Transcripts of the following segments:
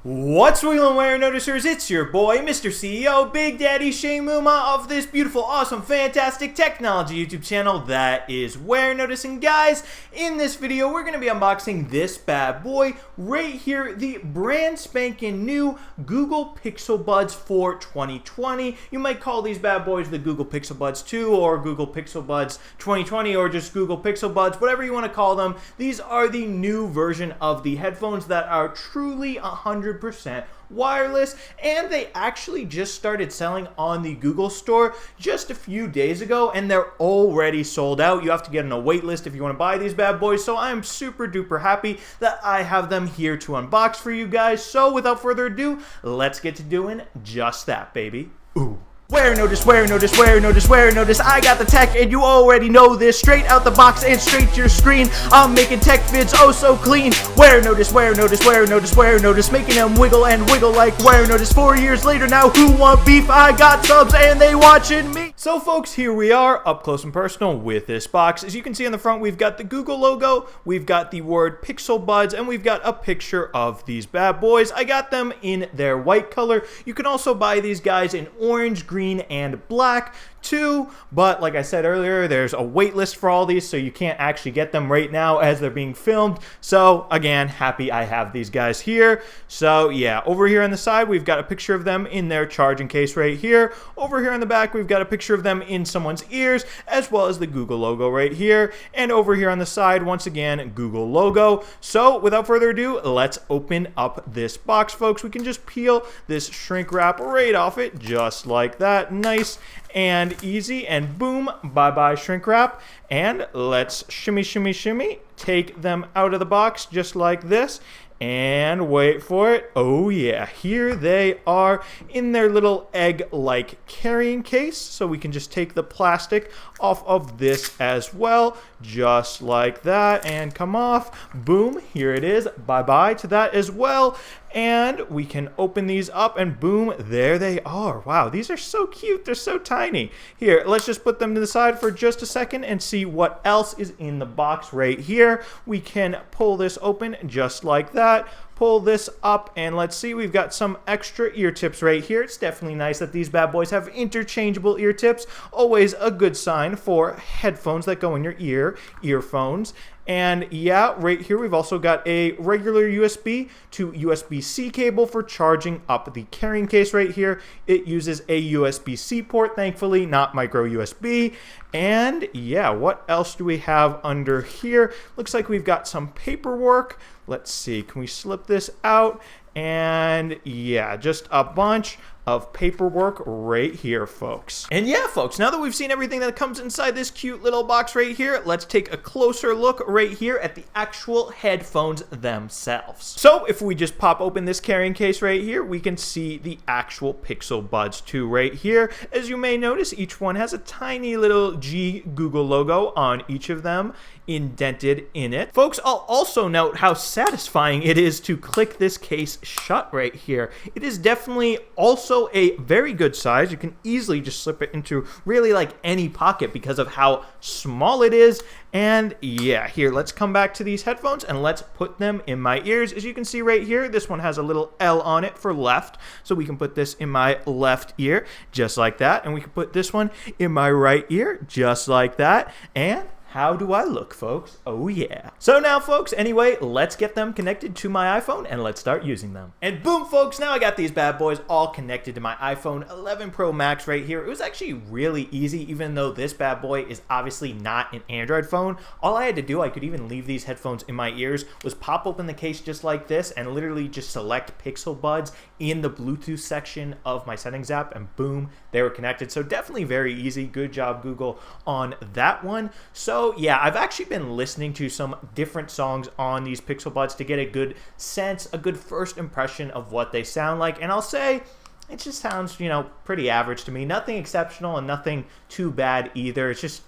What's wheelin' Warenoticers? It's your boy, Mr. CEO, Big Daddy Shane Mumma of this beautiful, awesome, fantastic technology YouTube channel that is Warenotice. And guys, in this video, we're going to be unboxing this bad boy right here, the brand spanking new Google Pixel Buds for 2020. You might call these bad boys the Google Pixel Buds 2 or Google Pixel Buds 2020 or just Google Pixel Buds, whatever you want to call them. These are the new version of the headphones that are truly 100% wireless, and they actually just started selling on the Google store just a few days ago, and they're already sold out. You have to get on a wait list if you want to buy these bad boys, so I'm super duper happy that I have them here to unbox for you guys. So without further ado, let's get to doing just that, baby. Ooh. Warenotice, I got the tech and you already know this. Straight out the box and straight to your screen, I'm making tech vids oh so clean. Warenotice, making them wiggle and wiggle like Warenotice. 4 years later now, who want beef? I got subs and they watching me. So folks, here we are up close and personal with this box. As you can see on the front, we've got the Google logo, we've got the word Pixel Buds, and we've got a picture of these bad boys. I got them in their white color. You can also buy these guys in orange, green, and black too, but like I said earlier, there's a wait list for all these, so you can't actually get them right now as they're being filmed. So again, happy I have these guys here. So yeah, over here on the side, we've got a picture of them in their charging case right here. Over here on the back, we've got a picture of them in someone's ears, as well as the Google logo right here. And over here on the side, once again, Google logo. So without further ado, let's open up this box, folks. We can just peel this shrink wrap right off it, just like that. Nice and easy, and boom, bye-bye shrink wrap. And let's shimmy, take them out of the box just like this. And wait for it. Oh yeah, here they are in their little egg-like carrying case. So we can just take the plastic off of this as well, just like that, and come off. Boom, here it is. Bye-bye to that as well. And we can open these up, and boom, there they are. Wow, these are so cute. They're so tiny. Here, let's just put them to the side for just a second and see what else is in the box right here. We can pull this open just like that. Pull this up, and let's see, we've got some extra ear tips right here. It's definitely nice that these bad boys have interchangeable ear tips. Always a good sign for headphones that go in your ear, earphones. And yeah, right here we've also got a regular USB to USB-C cable for charging up the carrying case right here. It uses a USB-C port, thankfully, not micro USB. And yeah, what else do we have under here? Looks like we've got some paperwork. Let's see, can we slip this out? And yeah, just a bunch of paperwork right here, folks. And yeah, folks, now that we've seen everything that comes inside this cute little box right here, let's take a closer look right here at the actual headphones themselves. So if we just pop open this carrying case right here, we can see the actual Pixel Buds 2 right here. As you may notice, each one has a tiny little G Google logo on each of them indented in it. Folks, I'll also note how satisfying it is to click this case shut right here. It is definitely also a very good size. You can easily just slip it into really like any pocket because of how small it is. And yeah, here, let's come back to these headphones and let's put them in my ears. As you can see right here, this one has a little L on it for left. So we can put this in my left ear just like that. And we can put this one in my right ear just like that. And how do I look, folks? Oh yeah. So now, folks, anyway, let's get them connected to my iPhone and let's start using them. And boom, folks, now I got these bad boys all connected to my iPhone 11 Pro Max right here. It was actually really easy, even though this bad boy is obviously not an Android phone. All I had to do, I could even leave these headphones in my ears, was pop open the case just like this and literally just select Pixel Buds in the Bluetooth section of my settings app, and boom, they were connected. So definitely very easy. Good job, Google, on that one. So yeah, I've actually been listening to some different songs on these Pixel Buds to get a good sense, a good first impression of what they sound like. And I'll say it just sounds, you know, pretty average to me. Nothing exceptional and nothing too bad either. It's just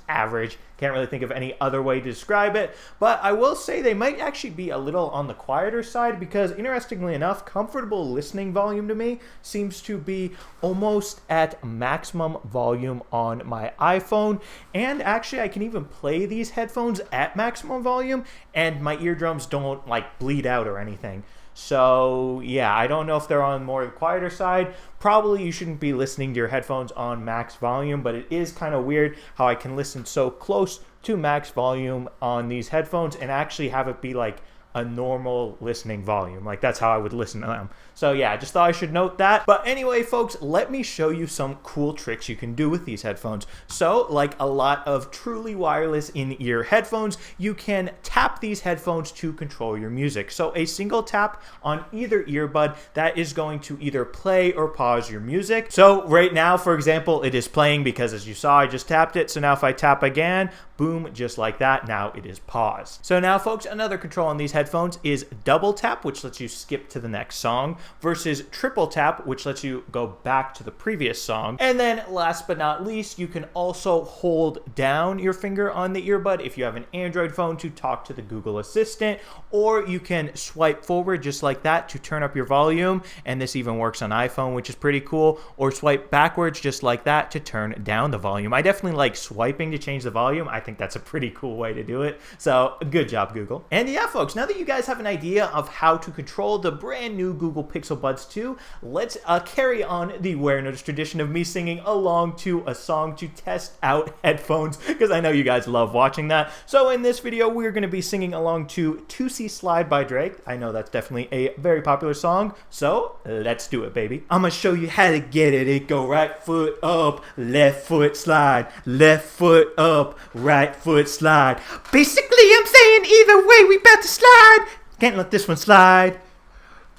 average. Can't really think of any other way to describe it. But I will say they might actually be a little on the quieter side because, interestingly enough, comfortable listening volume to me seems to be almost at maximum volume on my iPhone. And actually, I can even play these headphones at maximum volume and my eardrums don't like bleed out or anything. So yeah, I don't know if they're on more the quieter side. Probably you shouldn't be listening to your headphones on max volume, but it is kind of weird how I can listen so close to max volume on these headphones and actually have it be like a normal listening volume. Like that's how I would listen to them. So yeah, I just thought I should note that. But anyway, folks, let me show you some cool tricks you can do with these headphones. So like a lot of truly wireless in-ear headphones, you can tap these headphones to control your music. So a single tap on either earbud, that is going to either play or pause your music. So right now, for example, it is playing because as you saw, I just tapped it. So now if I tap again, boom, just like that, now it is paused. So now, folks, another control on these headphones is double tap, which lets you skip to the next song, versus triple tap, which lets you go back to the previous song. And then last but not least, you can also hold down your finger on the earbud if you have an Android phone to talk to the Google Assistant, or you can swipe forward just like that to turn up your volume. And this even works on iPhone, which is pretty cool, or swipe backwards just like that to turn down the volume. I definitely like swiping to change the volume. I think that's a pretty cool way to do it. So good job, Google. And yeah, folks, now that you guys have an idea of how to control the brand new Google Pixel Buds 2, let's carry on the Warenotice tradition of me singing along to a song to test out headphones, because I know you guys love watching that. So in this video, we're going to be singing along to Toosie Slide by Drake. I know that's definitely a very popular song, so let's do it, baby. I'm going to show you how to get it. It go right foot up, left foot slide, left foot up, right foot slide. Basically, I'm saying either way, we about to slide. Can't let this one slide.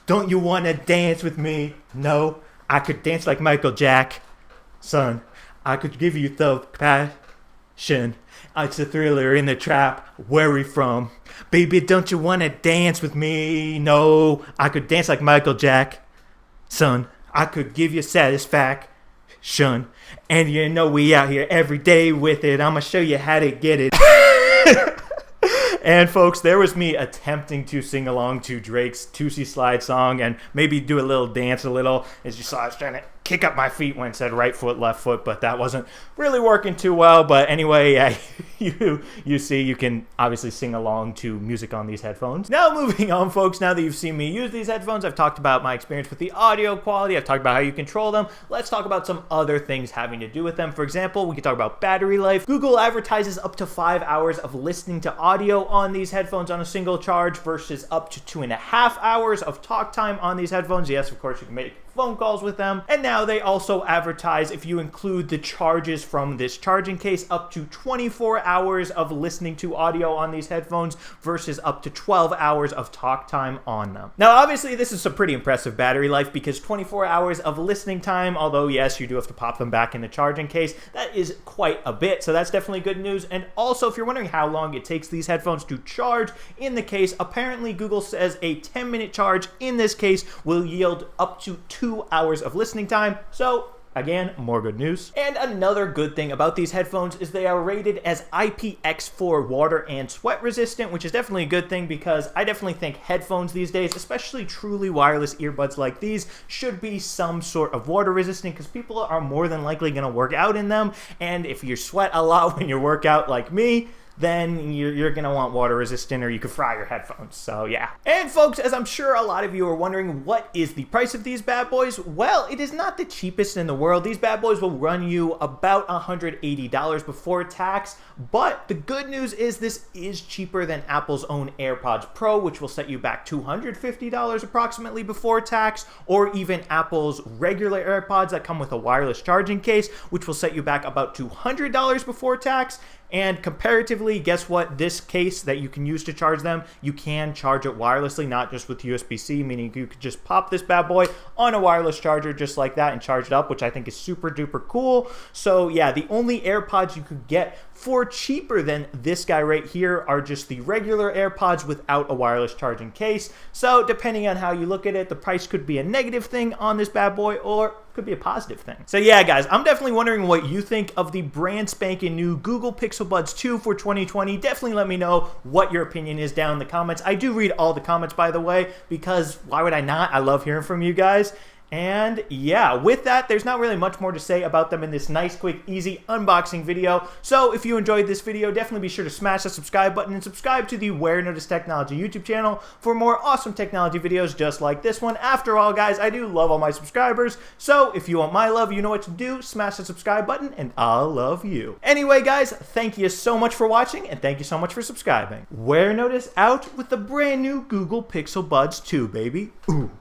Don't you want to dance with me? No, I could dance like Michael Jackson. I could give you the passion. It's a thriller in the trap. Where we from? Baby, don't you want to dance with me? No, I could dance like Michael Jackson. I could give you satisfaction. And you know we out here every day with it. I'm going to show you how to get it. And folks, there was me attempting to sing along to Drake's Toosie Slide song and maybe do a little dance a little. As you saw, I was trying to kick up my feet when it said right foot, left foot, but that wasn't really working too well. But anyway, you see, you can obviously sing along to music on these headphones. Now moving on, folks, now that you've seen me use these headphones, I've talked about my experience with the audio quality, I've talked about how you control them. Let's talk about some other things having to do with them. For example, we can talk about battery life. Google advertises up to 5 hours of listening to audio on these headphones on a single charge versus up to 2.5 hours of talk time on these headphones. Yes, of course, you can make phone calls with them. And now they also advertise, if you include the charges from this charging case, up to 24 hours of listening to audio on these headphones versus up to 12 hours of talk time on them. Now, obviously, this is some pretty impressive battery life because 24 hours of listening time, although yes, you do have to pop them back in the charging case, that is quite a bit. So that's definitely good news. And also, if you're wondering how long it takes these headphones to charge in the case, apparently Google says a 10-minute charge in this case will yield up to 2 hours of listening time. So again, more good news. And another good thing about these headphones is they are rated as IPX4 water and sweat resistant, which is definitely a good thing because I definitely think headphones these days, especially truly wireless earbuds like these, should be some sort of water resistant because people are more than likely going to work out in them. And if you sweat a lot when you work out like me, then you're going to want water resistant or you could fry your headphones. So yeah. And folks, as I'm sure a lot of you are wondering, what is the price of these bad boys? Well, it is not the cheapest in the world. These bad boys will run you about $180 before tax. But the good news is this is cheaper than Apple's own AirPods Pro, which will set you back $250 approximately before tax, or even Apple's regular AirPods that come with a wireless charging case, which will set you back about $200 before tax. And comparatively, guess what? This case that you can use to charge them, you can charge it wirelessly, not just with USB-C, meaning you could just pop this bad boy on a wireless charger just like that and charge it up, which I think is super duper cool. So yeah, the only AirPods you could get for cheaper than this guy right here are just the regular AirPods without a wireless charging case. So depending on how you look at it, the price could be a negative thing on this bad boy or could be a positive thing. So yeah, guys, I'm definitely wondering what you think of the brand spanking new Google Pixel Buds 2 for 2020. Definitely let me know what your opinion is down in the comments. I do read all the comments, by the way, because why would I not? I love hearing from you guys. And yeah, with that, there's not really much more to say about them in this nice, quick, easy unboxing video. So if you enjoyed this video, definitely be sure to smash the subscribe button and subscribe to the Warenotice Technology YouTube channel for more awesome technology videos just like this one. After all, guys, I do love all my subscribers. So if you want my love, you know what to do. Smash the subscribe button and I'll love you. Anyway, guys, thank you so much for watching and thank you so much for subscribing. Warenotice out with the brand new Google Pixel Buds 2, baby. Ooh.